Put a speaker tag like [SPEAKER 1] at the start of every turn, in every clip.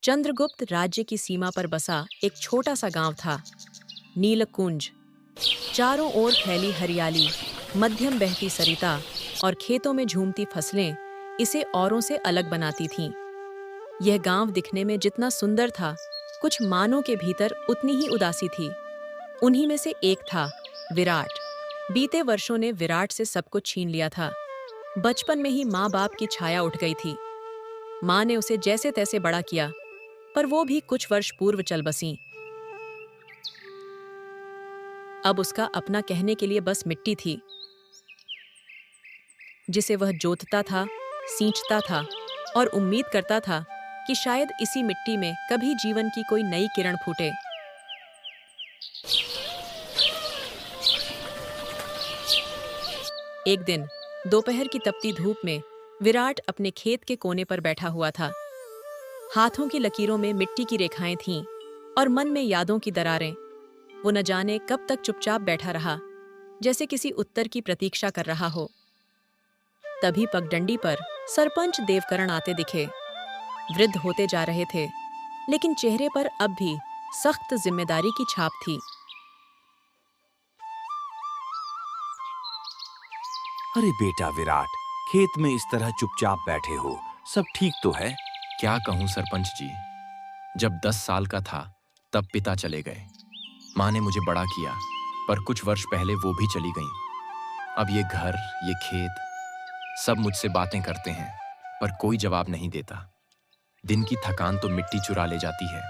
[SPEAKER 1] चंद्रगुप्त राज्य की सीमा पर बसा एक छोटा सा गांव था, नीलकुंज। चारों ओर फैली हरियाली, मध्यम बहती सरिता और खेतों में झूमती फसलें इसे औरों से अलग बनाती थीं। यह गांव दिखने में जितना सुंदर था, कुछ मानों के भीतर उतनी ही उदासी थी। उन्हीं में से एक था विराट। बीते वर्षों ने विराट से सब कुछ छीन लिया था। बचपन में ही माँ बाप की छाया उठ गई थी। माँ ने उसे जैसे तैसे बड़ा किया, पर वो भी कुछ वर्ष पूर्व चल बसी। अब उसका अपना कहने के लिए बस मिट्टी थी, जिसे वह जोतता था, सींचता था और उम्मीद करता था कि शायद इसी मिट्टी में कभी जीवन की कोई नई किरण फूटे। एक दिन दोपहर की तपती धूप में विराट अपने खेत के कोने पर बैठा हुआ था। हाथों की लकीरों में मिट्टी की रेखाएं थीं और मन में यादों की दरारें। वो न जाने कब तक चुपचाप बैठा रहा, जैसे किसी उत्तर की प्रतीक्षा कर रहा हो। तभी पगडंडी पर सरपंच देवकरण आते दिखे। वृद्ध होते जा रहे थे, लेकिन चेहरे पर अब भी सख्त जिम्मेदारी की छाप थी।
[SPEAKER 2] अरे बेटा विराट, खेत में इस तरह चुपचाप बैठे हो, सब ठीक तो है?
[SPEAKER 3] क्या कहूं सरपंच जी, जब 10 साल का था तब पिता चले गए। माँ ने मुझे बड़ा किया, पर कुछ वर्ष पहले वो भी चली गईं। अब ये घर, ये खेत, सब मुझसे बातें करते हैं, पर कोई जवाब नहीं देता। दिन की थकान तो मिट्टी चुरा ले जाती है,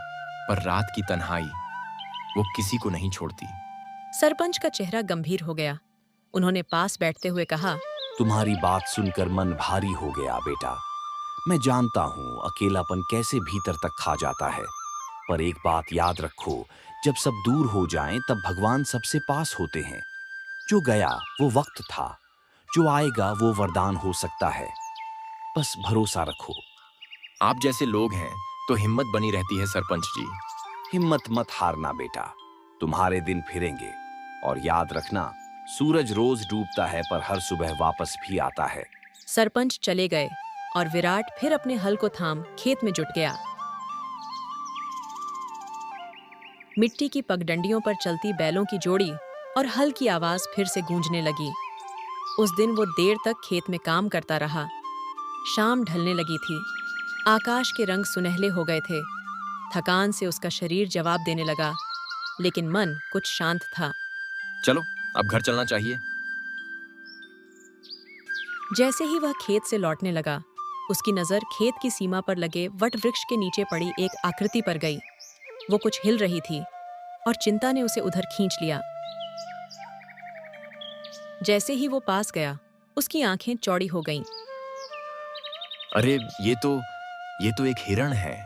[SPEAKER 3] पर रात की तन्हाई वो किसी को नहीं छोड़ती।
[SPEAKER 1] सरपंच का चेहरा गंभीर हो गया। उन्होंने पास बैठते हुए कहा,
[SPEAKER 2] तुम्हारी बात सुनकर मन भारी हो गया बेटा। मैं जानता हूँ अकेलापन कैसे भीतर तक खा जाता है, पर एक बात याद रखो, जब सब दूर हो जाएं तब भगवान सबसे पास होते हैं। जो गया वो वक्त था, जो आएगा वो वरदान हो सकता है। बस भरोसा रखो।
[SPEAKER 3] आप जैसे लोग हैं तो हिम्मत बनी रहती है सरपंच जी।
[SPEAKER 2] हिम्मत मत हारना बेटा, तुम्हारे दिन फिरेंगे। और याद रखना, सूरज रोज डूबता है पर हर सुबह वापस भी आता है।
[SPEAKER 1] सरपंच चले गए और विराट फिर अपने हल को थाम खेत में जुट गया। मिट्टी की पगडंडियों पर चलती बैलों की जोड़ी और हल की आवाज फिर से गूंजने लगी। उस दिन वो देर तक खेत में काम करता रहा। शाम ढलने लगी थी। आकाश के रंग सुनहले हो गए थे। थकान से उसका शरीर जवाब देने लगा, लेकिन मन कुछ शांत था।
[SPEAKER 3] चलो, अब घर चलना चाहिए।
[SPEAKER 1] जैसे ही वह खेत से लौटने लगा, उसकी नजर खेत की सीमा पर लगे वट वृक्ष के नीचे पड़ी एक आकृति पर गई। वो कुछ हिल रही थी और चिंता ने उसे उधर खींच लिया। जैसे ही वो पास गया, उसकी आंखें चौड़ी हो गईं।
[SPEAKER 3] अरे ये तो एक हिरण है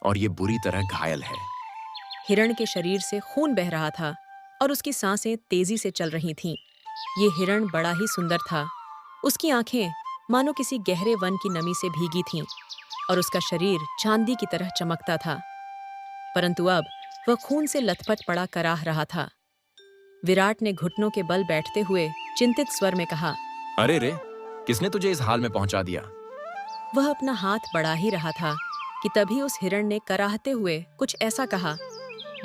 [SPEAKER 3] और ये बुरी तरह घायल है।
[SPEAKER 1] हिरण के शरीर से खून बह रहा था और उसकी सांसें तेजी से चल रही थीं। ये हिरण बड़ा ही सुंदर था। उसकी आंखें मानो किसी गहरे वन की नमी से भीगी थीं और उसका शरीर चांदी की तरह चमकता था। परंतु अब वह खून से लथपथ पड़ा कराह रहा था। विराट ने घुटनों के बल बैठते हुए चिंतित स्वर में कहा,
[SPEAKER 3] अरे रे, किसने तुझे इस हाल में पहुंचा दिया?
[SPEAKER 1] वह अपना हाथ बढ़ा ही रहा था कि तभी उस हिरण ने कराहते हुए कुछ ऐसा कहा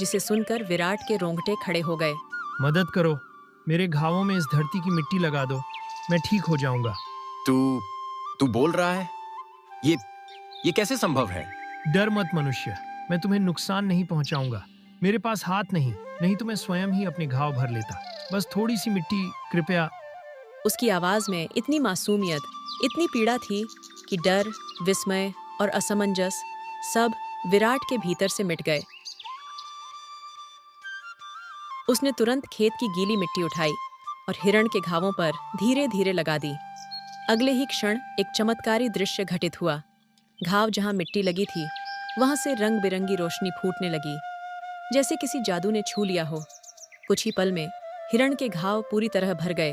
[SPEAKER 1] जिसे सुनकर विराट के रोंगटे खड़े हो गए।
[SPEAKER 4] मदद करो, मेरे घावों में इस धरती की मिट्टी लगा दो, मैं ठीक हो जाऊंगा।
[SPEAKER 3] तू बोल रहा है? ये कैसे संभव है?
[SPEAKER 4] डर मत मनुष्य, मैं तुम्हें नुकसान नहीं पहुंचाऊंगा। मेरे पास हाथ नहीं तो मैं स्वयं ही अपने घाव भर लेता। बस थोड़ी सी मिट्टी कृपया।
[SPEAKER 1] उसकी आवाज में इतनी मासूमियत, इतनी पीड़ा थी कि डर, विस्मय और असमंजस सब विराट के भीतर से मिट गए। उसने तुरंत खेत की गीली मिट्टी उठाई और हिरण के घावों पर धीरे धीरे लगा दी। अगले ही क्षण एक चमत्कारी दृश्य घटित हुआ। घाव जहां मिट्टी लगी थी, वहां से रंग बिरंगी रोशनी फूटने लगी, जैसे किसी जादू ने छू लिया हो। कुछ ही पल में हिरण के घाव पूरी तरह भर गए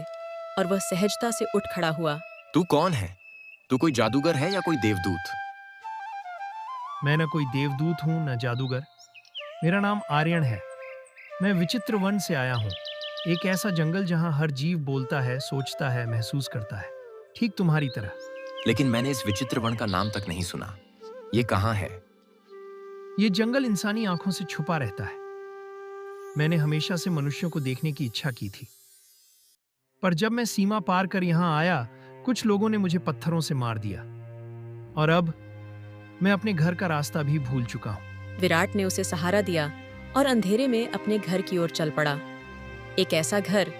[SPEAKER 1] और वह सहजता से उठ खड़ा हुआ।
[SPEAKER 3] तू कौन है? तू कोई जादूगर है या कोई देवदूत?
[SPEAKER 4] मैं न कोई देवदूत हूँ न जादूगर। मेरा नाम आर्यन है। मैं विचित्र वन से आया हूँ, एक ऐसा जंगल जहाँ हर जीव बोलता है, सोचता है, महसूस करता है, ठीक तुम्हारी तरह।
[SPEAKER 3] लेकिन मैंने इस विचित्र वन का नाम तक नहीं सुना। ये कहाँ है?
[SPEAKER 4] ये जंगल इंसानी आंखों से छुपा रहता है। मैंने हमेशा से मनुष्यों को देखने की इच्छा की थी, पर जब मैं सीमा पार कर यहां आया, कुछ लोगों ने मुझे पत्थरों से मार दिया और अब मैं अपने घर का रास्ता भी भूल चुका हूं।
[SPEAKER 1] विराट ने उसे सहारा दिया और अंधेरे में अपने घर की ओर चल पड़ा। एक ऐसा घर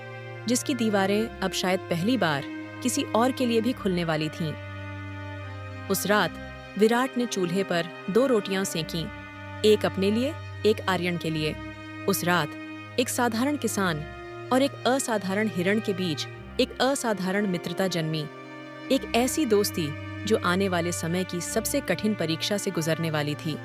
[SPEAKER 1] जिसकी दीवारें अब शायद पहली बार किसी और के लिए भी खुलने वाली थीं। उस रात विराट ने चूल्हे पर 2 रोटियां सेंकी, एक अपने लिए, एक आर्यन के लिए। उस रात एक साधारण किसान और एक असाधारण हिरण के बीच एक असाधारण मित्रता जन्मी। एक ऐसी दोस्ती जो आने वाले समय की सबसे कठिन परीक्षा से गुजरने वाली थी।